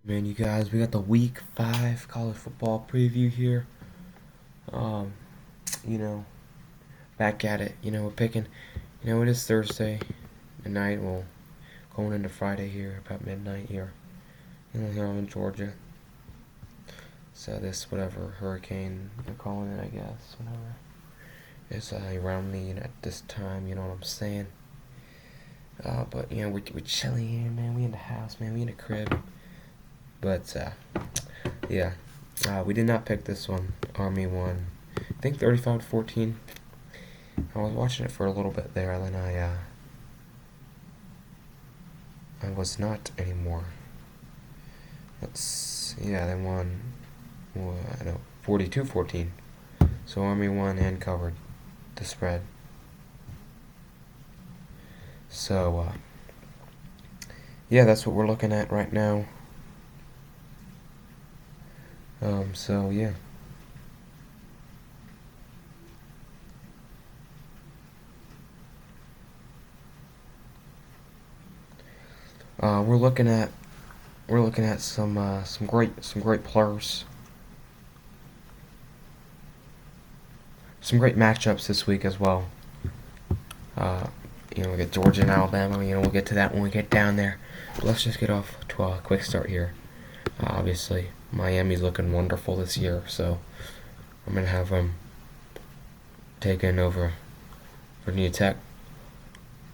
Man, you guys, we got the Week 5 college football preview here. Um, you know, back at it. We're picking. It is Thursday night. Well, going into Friday here, about midnight here. Here I'm in Georgia. So this whatever hurricane they're calling it, I guess, whatever. It's around me at this time. You know what I'm saying? But we're chilling here, man. We in the house, man. We in the crib. But yeah. We did not pick this one. Army won, I think 35-14. I was watching it for a little bit there, and then I was not anymore. They won. Well, I know 42-14. So Army won and covered the spread. So that's what we're looking at right now. So yeah. We're looking at some great players, some great matchups this week as well. We get Georgia and Alabama. We'll get to that when we get down there. But let's just get off to a quick start here. Obviously, Miami's looking wonderful this year, so I'm gonna have them taking over Virginia Tech.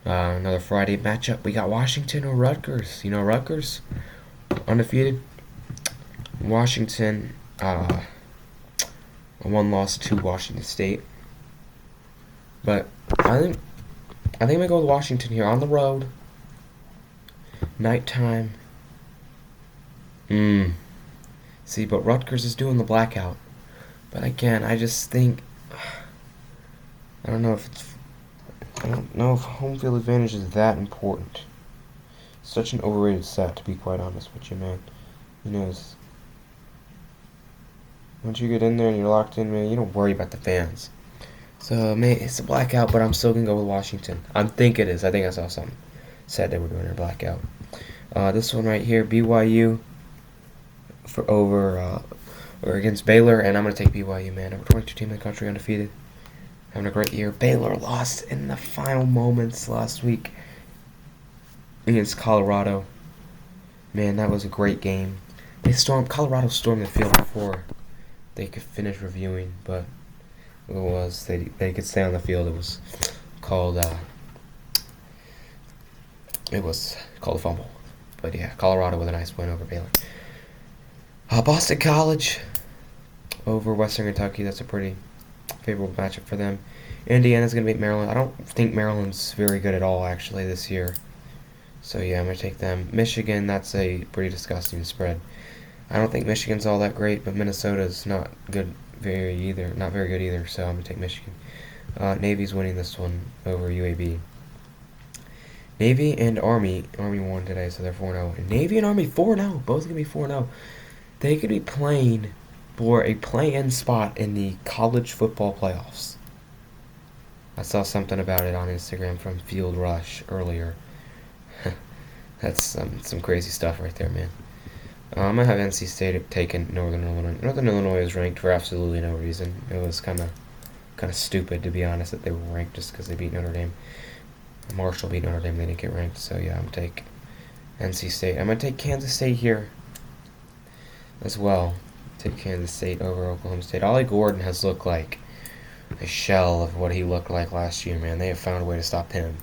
Another Friday matchup. We got Washington or Rutgers. Rutgers undefeated. Washington, one loss to Washington State. But I think I'm gonna go with Washington here on the road. Nighttime. See, but Rutgers is doing the blackout. But again, I just think I don't know if home field advantage is that important. Such an overrated set, to be quite honest with you, man. Once you get in there and you're locked in, man, you don't worry about the fans. So, man, it's a blackout, but I'm still going to go with Washington. I think it is. I think I saw something said they were doing a blackout. This one right here, BYU or against Baylor, and I'm going to take BYU, man. Number 22 team in the country, undefeated. Having a great year. Baylor lost in the final moments last week against Colorado. Man, that was a great game. Colorado stormed the field before they could finish reviewing, but they could stay on the field. It was called a fumble. But yeah, Colorado with a nice win over Baylor. Boston College over Western Kentucky. That's a pretty favorable matchup for them. Indiana's going to beat Maryland. I don't think Maryland's very good at all, actually, this year. So, yeah, I'm going to take them. Michigan, that's a pretty disgusting spread. I don't think Michigan's all that great, but Minnesota's not very good either, so I'm going to take Michigan. Navy's winning this one over UAB. Navy and Army won today, so they're 4-0. And Navy and Army 4-0, both going to be 4-0. They could be playing for a play-in spot in the college football playoffs. I saw something about it on Instagram from Field Rush earlier. That's some crazy stuff right there, man. I'm going to have NC State taking Northern Illinois. Northern Illinois is ranked for absolutely no reason. It was kind of stupid, to be honest, that they were ranked just because they beat Notre Dame. Marshall beat Notre Dame, they didn't get ranked. So, yeah, I'm going to take NC State. I'm going to take Kansas State here as well. Take Kansas State over Oklahoma State. Ollie Gordon has looked like a shell of what he looked like last year, man. They have found a way to stop him.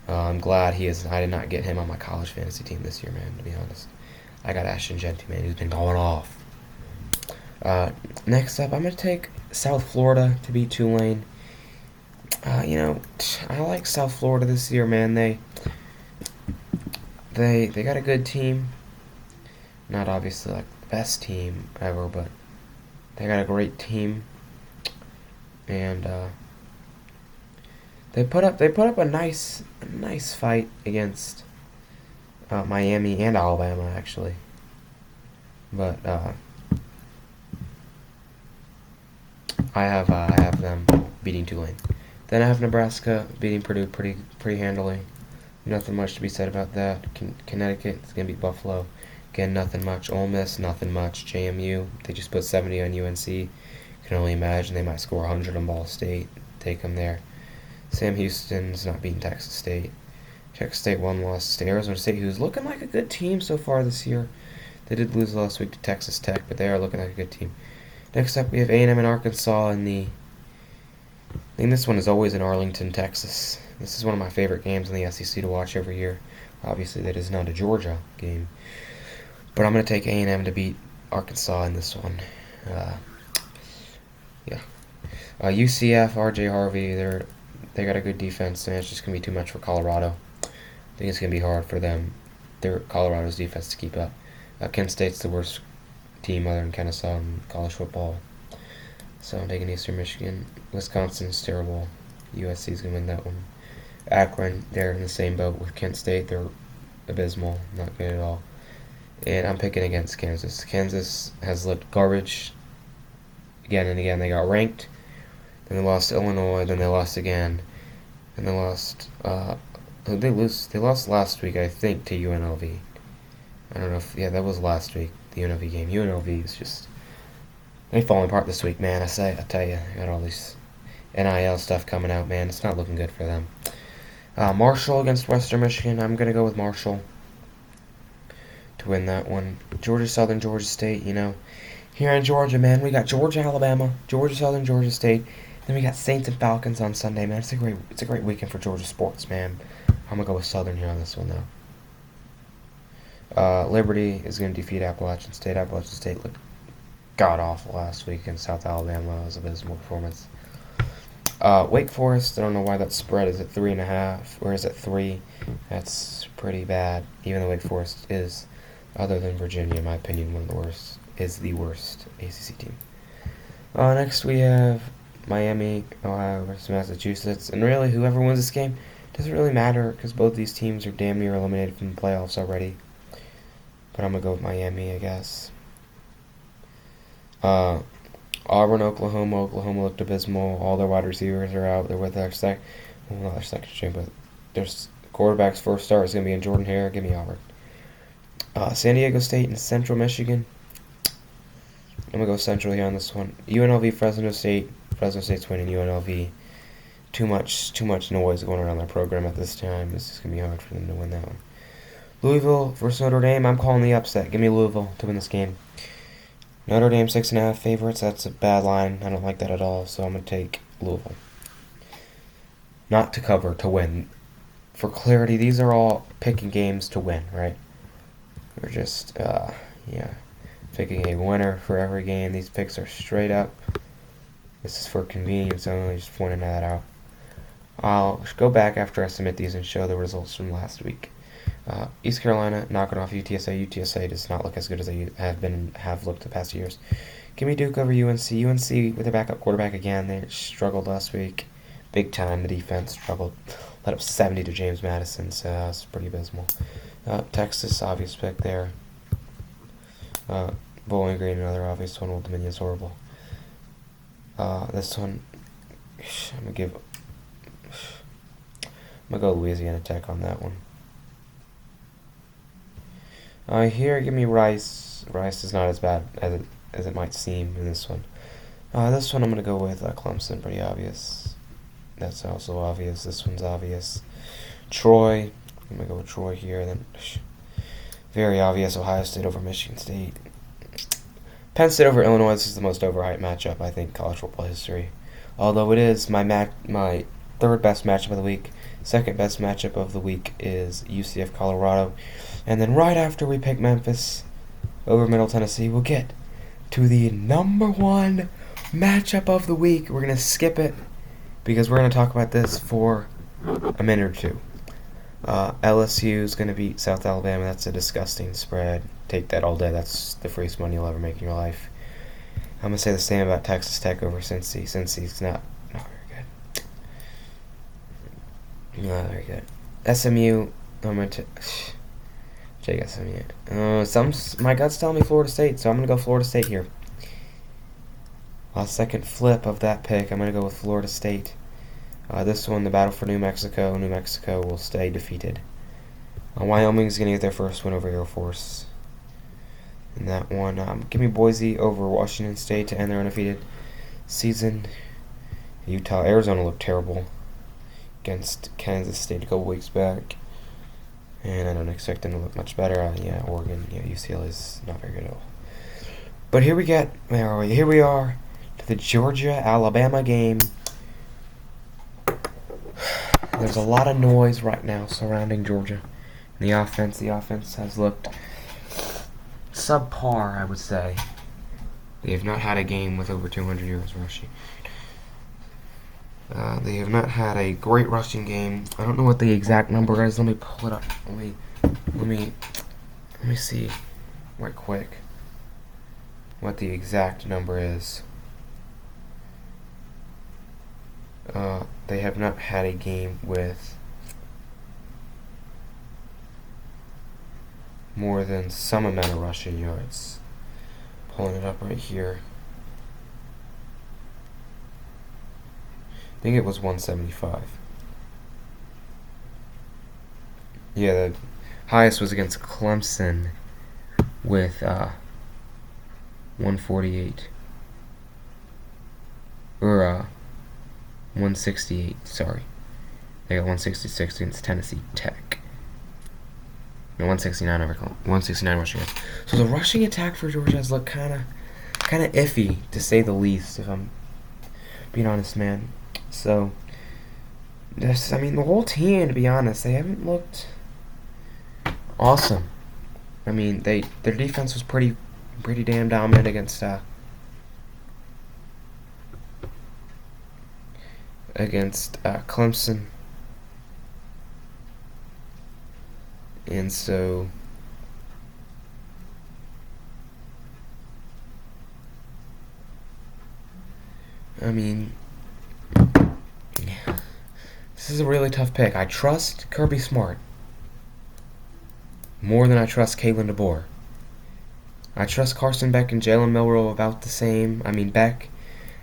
I'm glad I did not get him on my college fantasy team this year, man, to be honest. I got Ashton Genty, man, who's been going off. Next up, I'm going to take South Florida to beat Tulane. I like South Florida this year, man. They got a good team. Not obviously like the best team ever, but they got a great team. And they put up a nice fight against Miami and Alabama, actually. But I have them beating Tulane. Then I have Nebraska beating Purdue pretty handily. Nothing much to be said about that. Connecticut is going to beat Buffalo. Again, nothing much. Ole Miss, nothing much. JMU, they just put 70 on UNC. Can only imagine they might score 100 on Ball State. Take them there. Sam Houston's not beating Texas State. Texas State won, lost to Arizona State, who's looking like a good team so far this year. They did lose last week to Texas Tech, but they are looking like a good team. Next up, we have A&M and Arkansas in the... I think this one is always in Arlington, Texas. This is one of my favorite games in the SEC to watch every year. Obviously, that is not a Georgia game. But I'm going to take A&M to beat Arkansas in this one. UCF, RJ Harvey, they got a good defense, and it's just going to be too much for Colorado. I think it's going to be hard for them, Colorado's defense, to keep up. Kent State's the worst team other than Kennesaw in college football. So I'm taking Eastern Michigan. Wisconsin's terrible. USC's going to win that one. Akron, they're in the same boat with Kent State. They're abysmal, not good at all. And I'm picking against Kansas. Kansas has looked garbage again and again. They got ranked, then they lost to Illinois, then they lost again, and they lost. They lost last week, I think, to UNLV. I don't know if that was last week, the UNLV game. UNLV is just they falling apart this week, man. I tell you, I got all these NIL stuff coming out, man. It's not looking good for them. Marshall against Western Michigan. I'm gonna go with Marshall to win that one. Georgia Southern, Georgia State. Here in Georgia, man, we got Georgia, Alabama, Georgia Southern, Georgia State. Then we got Saints and Falcons on Sunday, man. It's a great weekend for Georgia sports, man. I'm gonna go with Southern here on this one, though. Liberty is gonna defeat Appalachian State. Appalachian State looked god awful last week in South Alabama. It was a abysmal performance. Wake Forest, I don't know why that spread is at 3.5, or is it 3? That's pretty bad. Even though Wake Forest is, other than Virginia, in my opinion, one of the worst. Is the worst ACC team. Next we have Miami, Ohio versus Massachusetts, and really whoever wins this game doesn't really matter because both these teams are damn near eliminated from the playoffs already. But I'm gonna go with Miami, I guess. Auburn, Oklahoma. Oklahoma looked abysmal. All their wide receivers are out. They're with their not their second string, but their quarterback's first start is gonna be in Jordan Hare. Give me Auburn. San Diego State and Central Michigan. I'm going to go Central here on this one. UNLV, Fresno State. Fresno State's winning UNLV. Too much noise going around their program at this time. This is going to be hard for them to win that one. Louisville versus Notre Dame. I'm calling the upset. Give me Louisville to win this game. Notre Dame 6.5 favorites. That's a bad line. I don't like that at all, so I'm going to take Louisville. Not to cover, to win. For clarity, these are all picking games to win, right? We're just, picking a winner for every game. These picks are straight up. This is for convenience only, just pointing that out. I'll go back after I submit these and show the results from last week. East Carolina knocking off UTSA. UTSA does not look as good as they have looked the past years. Give me Duke over UNC. UNC with a backup quarterback again. They struggled last week. Big time. The defense struggled. Let up 70 to James Madison, so it's pretty abysmal. Texas, obvious pick there. Bowling Green, another obvious one. Old Dominion's horrible. This one, I'm gonna go Louisiana Tech on that one. Here, give me Rice. Rice is not as bad as it might seem in this one. This one I'm gonna go with Clemson. Pretty obvious. That's also obvious. This one's obvious. Troy. I'm gonna go with Troy here. Then, very obvious. Ohio State over Michigan State. Penn State over Illinois. This is the most overhyped matchup, I think, college football history. Although it is my third best matchup of the week. Second best matchup of the week is UCF Colorado. And then right after we pick Memphis over Middle Tennessee, we'll get to the number one matchup of the week. We're going to skip it because we're going to talk about this for a minute or two. LSU is going to beat South Alabama. That's a disgusting spread. Take that all day. That's the freest money you'll ever make in your life. I'm going to say the same about Texas Tech over Cincy. Cincy's not very good. Not very good. SMU, I'm going to take SMU. My gut's telling me Florida State, so I'm going to go Florida State here. Second flip of that pick, I'm going to go with Florida State. This one, the battle for New Mexico. New Mexico will stay defeated. Wyoming's going to get their first win over Air Force in that one. Give me Boise over Washington State to end their undefeated season. Arizona looked terrible against Kansas State a couple weeks back, and I don't expect them to look much better. Oregon, UCLA is not very good at all. But here we are to the Georgia-Alabama game. There's a lot of noise right now surrounding Georgia. The offense has looked subpar, I would say. They have not had a game with over 200 yards rushing. They have not had a great rushing game. I don't know what the exact number is. Let me pull it up. Let me see right quick what the exact number is. They have not had a game with more than some amount of rushing yards. Pulling it up right here. I think it was 175. Yeah, the highest was against Clemson with 148. Or 168, sorry. They got 166 against Tennessee Tech. No, 169 rushing yards. So the rushing attack for Georgia has looked kind of iffy, to say the least, if I'm being honest, man. So, the whole team, to be honest, they haven't looked awesome. Their defense was pretty damn dominant against Clemson, and so this is a really tough pick. I trust Kirby Smart more than I trust Kalen DeBoer. I trust Carson Beck and Jalen Milroe about the same. Beck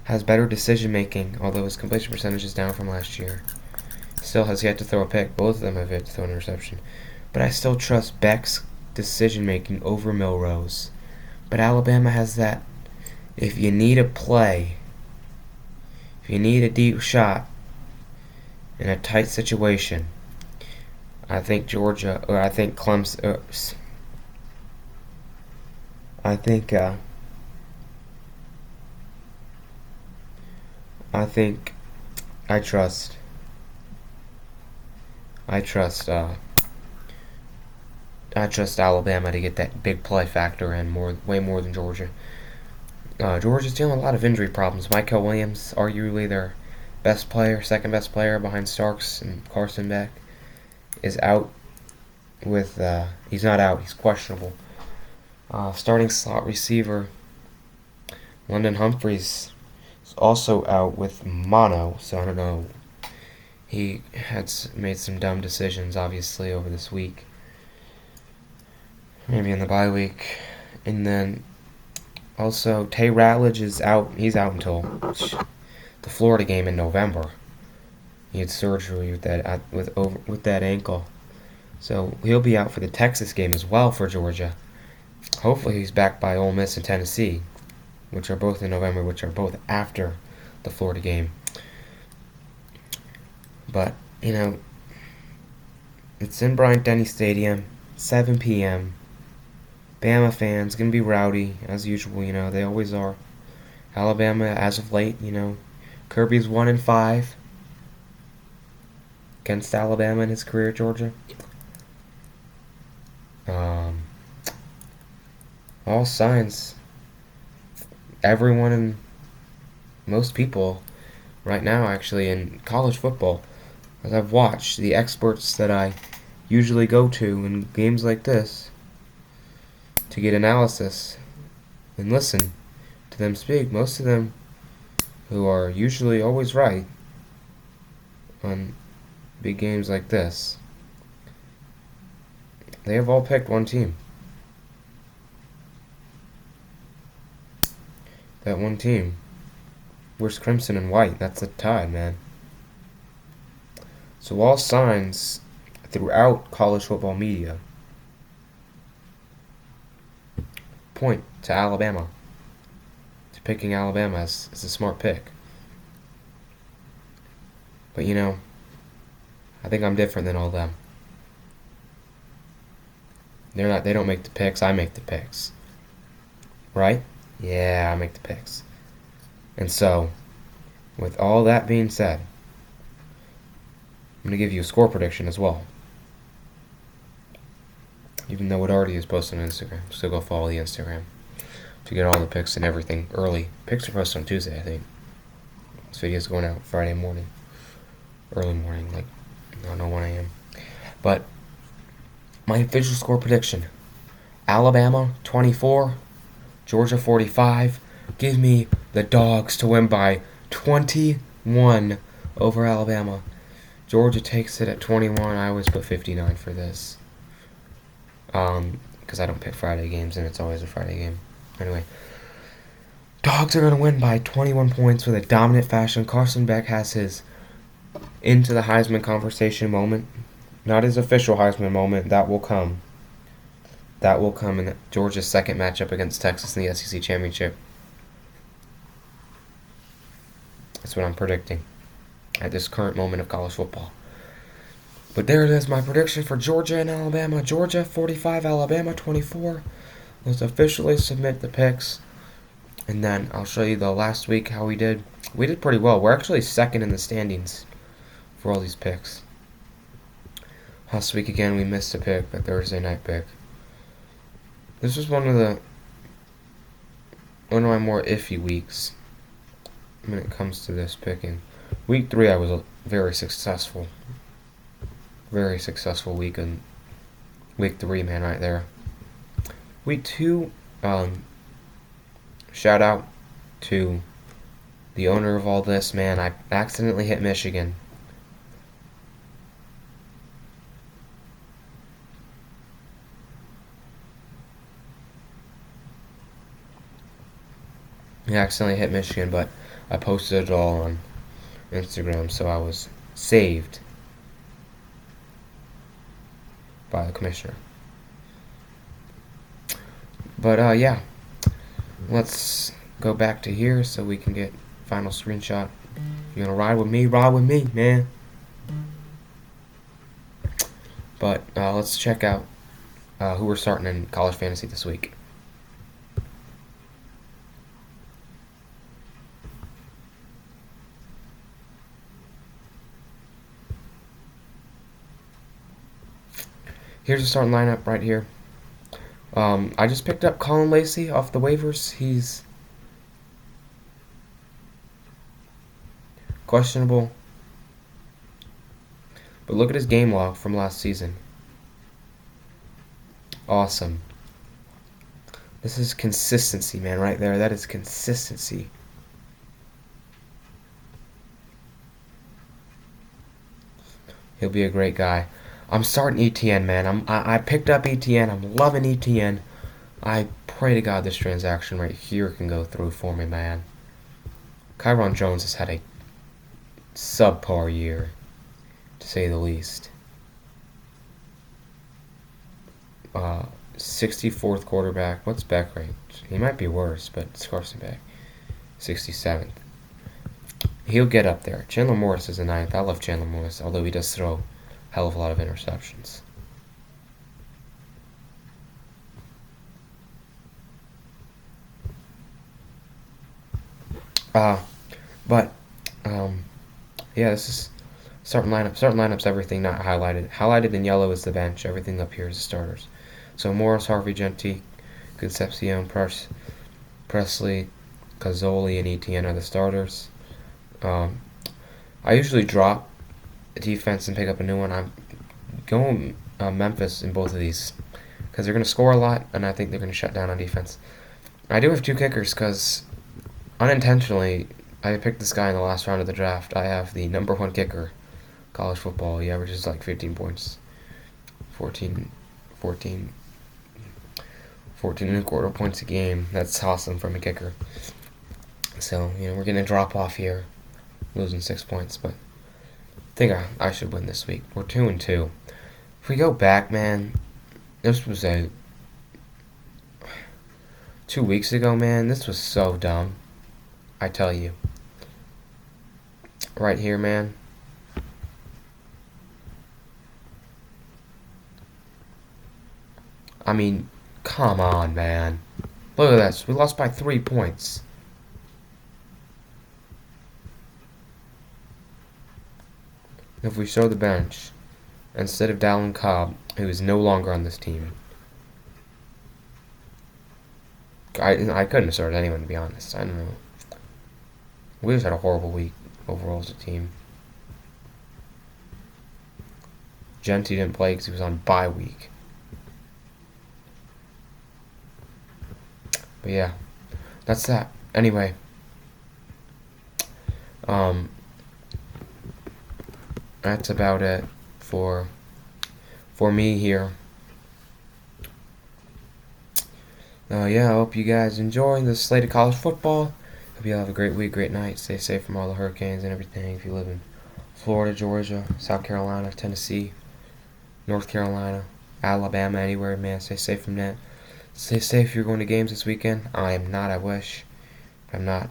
has better decision making, although his completion percentage is down from last year. Still has yet to throw a pick. Both of them have yet to throw an interception. But I still trust Beck's decision making over Milroe's. But Alabama has that. If you need a play, if you need a deep shot in a tight situation, I think Georgia, or I think Clemson, I trust Alabama to get that big play factor in way more than Georgia. Georgia's dealing with a lot of injury problems. Michael Williams, arguably their best player, second best player behind Starks and Carson Beck, is out with, he's not out, he's questionable. Starting slot receiver London Humphreys is also out with mono, so I don't know. He had made some dumb decisions, obviously, over this week. Maybe in the bye week. And then also Tay Ratledge is out. He's out until the Florida game in November. He had surgery with that ankle, so he'll be out for the Texas game as well for Georgia. Hopefully he's back by Ole Miss and Tennessee, which are both in November, which are both after the Florida game. But it's in Bryant-Denny Stadium, 7 p.m. Bama fans gonna be rowdy as usual. They always are. Alabama, as of late, Kirby's 1-5 against Alabama in his career at Georgia. All signs, everyone and most people right now, actually, in college football, as I've watched, the experts that I usually go to in games like this to get analysis and listen to them speak, most of them who are usually always right on big games like this, they have all picked one team. That one team. Where's Crimson and White? That's a tie, man. So all signs throughout college football media point to Alabama, to picking Alabama as a smart pick. But I think I'm different than all them. They don't make the picks, I make the picks. Right? Yeah, I make the picks. And so, with all that being said, I'm going to give you a score prediction as well. Even though it already is posted on Instagram. Still go follow the Instagram to get all the picks and everything early. Picks are posted on Tuesday, I think. This video is going out Friday morning. Early morning, like, I don't know, 1 a.m. But, my official score prediction. Alabama, 24. Georgia, 45. Give me the Dogs to win by 21 over Alabama. Georgia takes it at 21. I always put 59 for this. Because I don't pick Friday games, and it's always a Friday game. Anyway. Dogs are going to win by 21 points with a dominant fashion. Carson Beck has his into the Heisman conversation moment. Not his official Heisman moment. That will come. That will come in Georgia's second matchup against Texas in the SEC Championship. That's what I'm predicting at this current moment of college football. But there it is, my prediction for Georgia and Alabama. Georgia 45, Alabama 24. Let's officially submit the picks. And then I'll show you the last week how we did. We did pretty well. We're actually second in the standings for all these picks. Last week again we missed a pick, the Thursday night pick. This was one of my more iffy weeks when it comes to this picking. Week 3 I was very successful. Very successful week, and week 3, man, right there. Week 2, shout out to the owner of all this, man. I accidentally hit Michigan. But I posted it all on Instagram, so I was saved by the commissioner. But yeah, let's go back to here so we can get final screenshot. If you're gonna ride with me, man. But let's check out who we're starting in college fantasy this week. Here's the starting lineup right here. I just picked up Colin Lacey off the waivers. He's questionable. But look at his game log from last season. Awesome. This is consistency, man, right there. That is consistency. He'll be a great guy. I'm starting ETN, man. I picked up ETN. I'm loving ETN. I pray to God this transaction right here can go through for me, man. Kyron Jones has had a subpar year, to say the least. 64th quarterback. What's Beck rate? He might be worse, but it's Carson Beck. 67th. He'll get up there. Chandler Morris is a 9th. I love Chandler Morris, although he does throw hell of a lot of interceptions. Yeah, this is starting lineup. Starting linup's everything not highlighted. Highlighted in yellow is the bench. Everything up here is the starters. So Morris, Harvey, Genti, Concepcion, Presley, Cazzoli, and Etienne are the starters. I usually drop a defense and pick up a new one. I'm going Memphis in both of these because they're going to score a lot, and I think they're going to shut down on defense. I do have 2 kickers because unintentionally I picked this guy in the last round of the draft. I have the number 1 kicker, college football. He averages like 15 points, 14 and a quarter points a game. That's awesome from a kicker. So, we're getting a drop off here, losing 6 points, but I think I should win this week. We're 2-2. If we go back, man, this was 2 weeks ago, man. This was so dumb. I tell you. Right here, man. I mean, come on, man. Look at this. We lost by 3 points. If we show the bench, instead of Dallin Cobb, who is no longer on this team, I couldn't have started anyone, to be honest. I don't know. We just had a horrible week overall as a team. Genti didn't play because he was on bye week. But yeah, that's that. Anyway, that's about it for me here. Yeah, I hope you guys enjoy the slate of college football. Hope you have a great week, great night. Stay safe from all the hurricanes and everything. If you live in Florida, Georgia, South Carolina, Tennessee, North Carolina, Alabama, anywhere, man, stay safe from that. Stay safe if you're going to games this weekend. I am not, I wish. I'm not.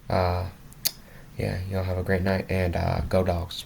Yeah, y'all have a great night, and go Dogs.